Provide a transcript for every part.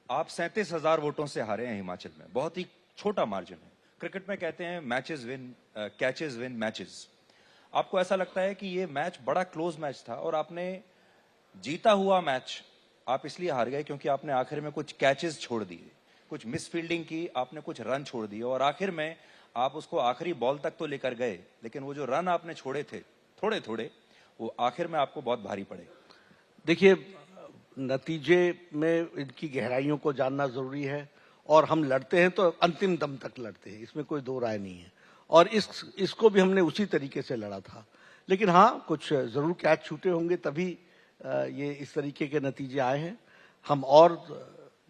आप 37,000 वोटों से हारे हैं हिमाचल में, बहुत ही छोटा मार्जिन है। क्रिकेट में कहते हैं matches win catches win matches. आपको ऐसा लगता है कि ये मैच बड़ा क्लोज मैच था और आपने जीता हुआ मैच आप इसलिए हार गए क्योंकि आपने आखिर में कुछ कैचेस छोड़ दिए, कुछ मिस फील्डिंग की, आपने कुछ रन छोड़ दिए और आखिर में आप उसको आखिरी बॉल तक तो लेकर गए, लेकिन वो जो रन आपने छोड़े थे थोड़े थोड़े, वो आखिर में आपको बहुत भारी पड़े। देखिए, नतीजे में इनकी गहराइयों को जानना जरूरी है और हम लड़ते हैं तो अंतिम दम तक लड़ते हैं, इसमें कोई दो राय नहीं है। और इसको भी हमने उसी तरीके से लड़ा था। लेकिन हाँ, कुछ जरूर कैच छूटे होंगे, तभी ये इस तरीके के नतीजे आए हैं। हम और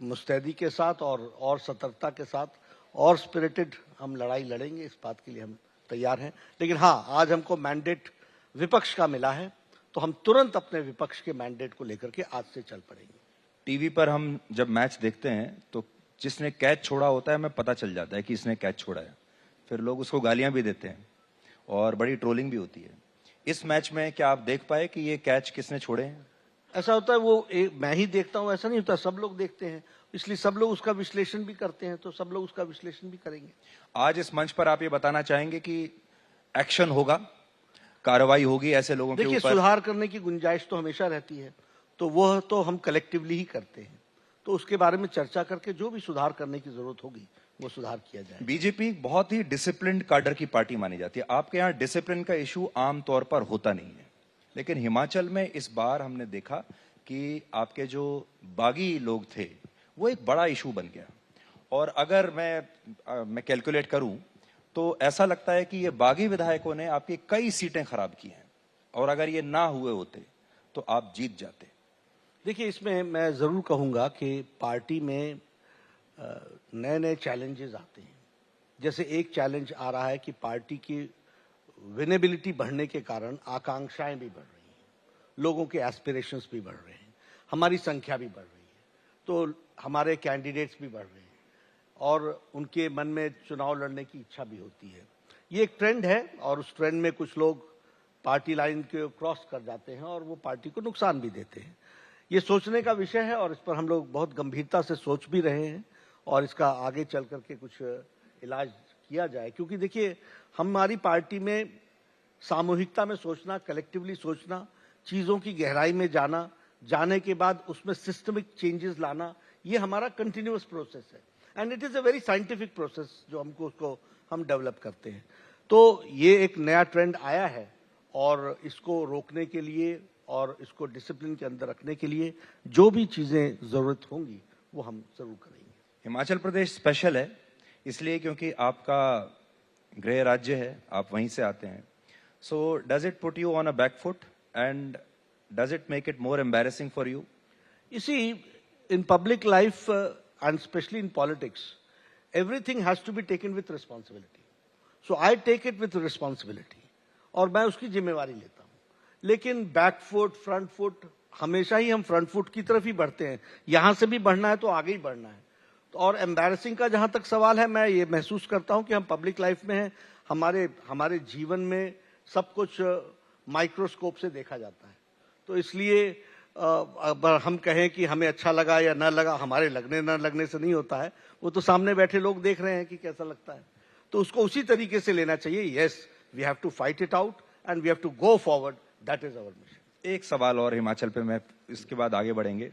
मुस्तैदी के साथ और सतर्कता के साथ और स्पिरिटेड हम लड़ाई लड़ेंगे, इस बात के लिए हम तैयार हैं। लेकिन हाँ, आज हमको मैंडेट विपक्ष का मिला है तो हम तुरंत अपने विपक्ष के मैंडेट को लेकर के आज से चल पड़ेंगे। टीवी पर हम जब मैच देखते हैं तो जिसने कैच छोड़ा होता है हमें पता चल जाता है कि इसने कैच छोड़ा है, फिर लोग उसको गालियां भी देते हैं और बड़ी ट्रोलिंग भी होती है। इस मैच में क्या आप देख पाए कि ये कैच किसने छोड़े हैं? ऐसा होता है, वो मैं ही देखता हूं ऐसा नहीं होता, सब लोग देखते हैं, इसलिए सब लोग उसका विश्लेषण भी करते हैं, तो सब लोग उसका विश्लेषण भी करेंगे। आज इस मंच पर आप ये बताना चाहेंगे कि एक्शन होगा, कार्रवाई होगी ऐसे लोगों के ऊपर? देखिए, सुधार करने की गुंजाइश तो हमेशा रहती है, तो वह तो हम कलेक्टिवली ही करते हैं, तो उसके बारे में चर्चा करके जो भी सुधार करने की जरूरत होगी वो सुधार किया जाए। बीजेपी बहुत ही डिसिप्लिन्ड कैडर की पार्टी मानी जाती है। आपके यहाँ डिसिप्लिन का इशू आमतौर पर होता नहीं है, लेकिन हिमाचल में इस बार हमने देखा कि आपके जो बागी लोग थे वो एक बड़ा इशू बन गया। और अगर मैं कैलकुलेट करूं तो ऐसा लगता है कि ये बागी विधायकों ने आपकी कई सीटें खराब की हैं और अगर ये ना हुए होते तो आप जीत जाते। देखिए, इसमें मैं जरूर कहूंगा कि पार्टी में नए नए चैलेंजेस आते हैं। जैसे एक चैलेंज आ रहा है कि पार्टी की विनेबिलिटी बढ़ने के कारण आकांक्षाएं भी बढ़ रही हैं, लोगों के एस्पिरेशंस भी बढ़ रहे हैं, हमारी संख्या भी बढ़ रही है, तो हमारे कैंडिडेट्स भी बढ़ रहे हैं और उनके मन में चुनाव लड़ने की इच्छा भी होती है। ये एक ट्रेंड है और उस ट्रेंड में कुछ लोग पार्टी लाइन के क्रॉस कर जाते हैं और वो पार्टी को नुकसान भी देते हैं। ये सोचने का विषय है और इस पर हम लोग बहुत गंभीरता से सोच भी रहे हैं और इसका आगे चल करके कुछ इलाज किया जाए। क्योंकि देखिए, हमारी पार्टी में सामूहिकता में सोचना, कलेक्टिवली सोचना, चीजों की गहराई में जाना, जाने के बाद उसमें सिस्टमिक चेंजेस लाना, ये हमारा कंटिन्यूअस प्रोसेस है and it is a very scientific process जो उसको हम डेवलप करते हैं। तो ये एक नया ट्रेंड आया है और इसको रोकने के लिए और इसको डिसिप्लिन के अंदर रखने के लिए जो भी चीजें जरूरत होंगी वो हम जरूर करेंगे। हिमाचल प्रदेश स्पेशल है इसलिए क्योंकि आपका गृह राज्य है, आप वहीं से आते हैं। So does it put you on a back foot and does it make it more embarrassing for you? You see, in public life and especially in politics, everything has to be taken with responsibility. So I take it with responsibility और मैं उसकी जिम्मेवारी लेता हूँ। लेकिन back foot, front foot, हमेशा ही हम front foot की तरफ ही बढ़ते हैं। यहां से भी बढ़ना है तो आगे ही बढ़ना है। तो और एम्बैरेसिंग का जहां तक सवाल है, मैं ये महसूस करता हूं कि हम पब्लिक लाइफ में हैं, हमारे जीवन में सब कुछ माइक्रोस्कोप से देखा जाता है। तो इसलिए अगर हम कहें कि हमें अच्छा लगा या ना लगा, हमारे लगने ना लगने से नहीं होता है, वो तो सामने बैठे लोग देख रहे हैं कि कैसा लगता है। तो उसको उसी तरीके से लेना चाहिए। Yes, we have to fight it out and we have to go forward, that is our mission. एक सवाल और हिमाचल पे, मैं इसके बाद आगे बढ़ेंगे।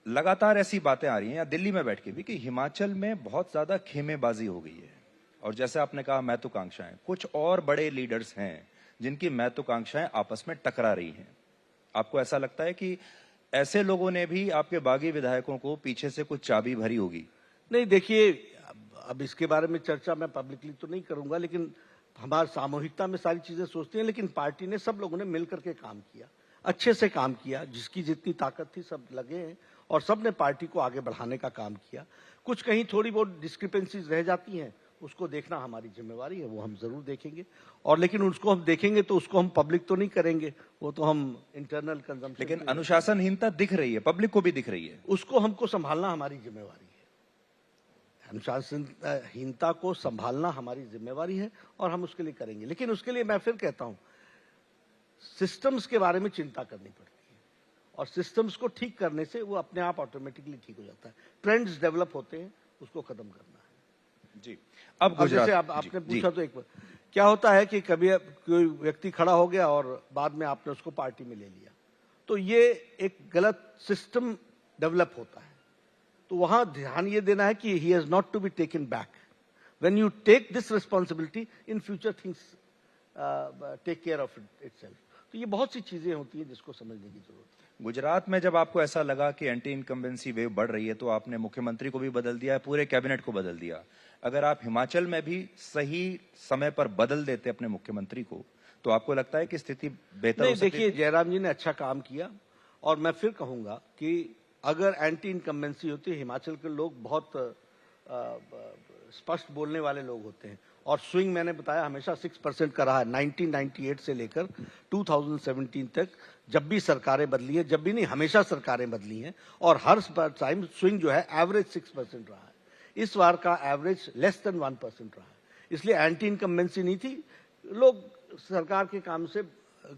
लगातार ऐसी बातें आ रही हैं या दिल्ली में बैठ के भी कि हिमाचल में बहुत ज्यादा खेमेबाजी हो गई है और जैसे आपने कहा महत्वाकांक्षाएं, कुछ और बड़े लीडर्स हैं जिनकी महत्वाकांक्षाएं आपस में टकरा रही हैं। आपको ऐसा लगता है कि ऐसे लोगों ने भी आपके बागी विधायकों को पीछे से कुछ चाबी भरी होगी? नहीं, देखिए, अब इसके बारे में चर्चा मैं पब्लिकली तो नहीं करूंगा, लेकिन हमारी सामूहिकता में सारी चीजें सोचती हैं। लेकिन पार्टी ने, सब लोगों ने मिलकर के काम किया, अच्छे से काम किया, जिसकी जितनी ताकत थी सब लगे हैं और सब ने पार्टी को आगे बढ़ाने का काम किया। कुछ कहीं थोड़ी बहुत डिस्क्रिपेंसीज रह जाती हैं, उसको देखना हमारी जिम्मेवारी है, वो हम जरूर देखेंगे। और लेकिन उसको हम देखेंगे तो उसको हम पब्लिक तो नहीं करेंगे, वो तो हम इंटरनल कंजम्पशन। लेकिन अनुशासनहीनता दिख रही है, पब्लिक को भी दिख रही है, उसको हमको संभालना हमारी जिम्मेवारी है। अनुशासनहीनता को संभालना हमारी जिम्मेवारी है और हम उसके लिए करेंगे। लेकिन उसके लिए मैं फिर कहता हूं, सिस्टम्स के बारे में चिंता करनी पड़ती है और सिस्टम्स को ठीक करने से वो अपने आप ऑटोमेटिकली ठीक हो जाता है। ट्रेंड्स डेवलप होते हैं, उसको खत्म करना है। जी, अब अब जैसे गुजरात आपने जी, पूछा तो एक क्या होता है कि कभी कोई व्यक्ति खड़ा हो गया और बाद में आपने उसको पार्टी में ले लिया, तो ये एक गलत सिस्टम डेवलप होता है। तो वहां ध्यान ये देना है कि he has not to be taken back. When you take this responsibility, in future things take care of itself. तो ये बहुत सी चीजें होती हैं जिसको समझने की जरूरत है। गुजरात में जब आपको ऐसा लगा कि एंटी इनकम्बेंसी वेव बढ़ रही है तो आपने मुख्यमंत्री को भी बदल दिया, पूरे कैबिनेट को बदल दिया। अगर आप हिमाचल में भी सही समय पर बदल देते अपने मुख्यमंत्री को, तो आपको लगता है कि स्थिति बेहतर हो नहीं, सकती? देखिए, जयराम जी ने अच्छा काम किया और मैं फिर कहूंगा कि अगर एंटी इनकम्बेंसी होती है, हिमाचल के लोग बहुत स्पष्ट बोलने वाले लोग होते हैं और स्विंग मैंने बताया हमेशा 6% का रहा है 1998 से लेकर 2017 तक। जब भी सरकारें बदली है, जब भी नहीं, हमेशा सरकारें बदली हैं और हर टाइम स्विंग जो है एवरेज 6% रहा है। इस बार का एवरेज लेस देन 1% रहा है, इसलिए एंटी इनकम्बेंसी नहीं थी। लोग सरकार के काम से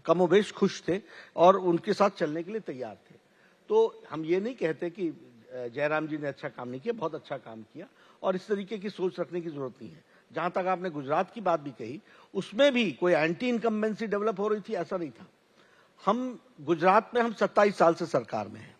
कमोबेश खुश थे और उनके साथ चलने के लिए तैयार थे। तो हम ये नहीं कहते कि जयराम जी ने अच्छा काम नहीं किया, बहुत अच्छा काम किया और इस तरीके की सोच रखने की जरूरत नहीं है। जहां तक आपने गुजरात की बात भी कही, उसमें भी कोई एंटी इनकम्बेंसी डेवलप हो रही थी, ऐसा नहीं था। हम गुजरात में हम 27 साल से सरकार में हैं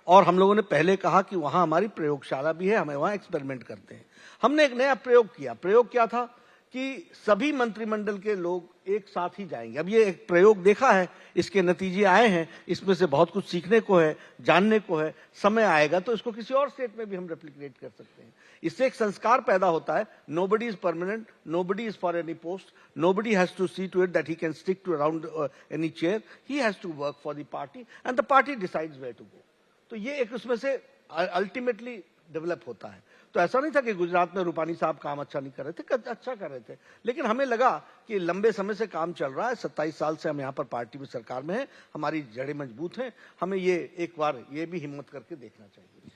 और हम लोगों ने पहले कहा कि वहां हमारी प्रयोगशाला भी है, हमें वहां एक्सपेरिमेंट करते हैं। हमने एक नया प्रयोग किया। प्रयोग क्या था कि सभी मंत्रिमंडल के लोग एक साथ ही जाएंगे। अब ये एक प्रयोग देखा है, इसके नतीजे आए हैं, इसमें से बहुत कुछ सीखने को है, जानने को है। समय आएगा तो इसको किसी और स्टेट में भी हम रेप्लिकेट कर सकते हैं। इससे एक संस्कार पैदा होता है, nobody is permanent, nobody is for any post, nobody has to see to it that he can stick to around any chair, he has to work for the party and the party decides where to go. तो ये एक उसमें से ultimately develop होता है। तो ऐसा नहीं था कि गुजरात में रूपानी साहब काम अच्छा नहीं कर रहे थे, अच्छा कर रहे थे, लेकिन हमें लगा कि लंबे समय से काम चल रहा है, 27 साल से हम यहाँ पर पार्टी में सरकार में हैं, हमारी जड़ें मजबूत हैं, हमें ये एक बार ये भी हिम्मत करके देखना चाहिए।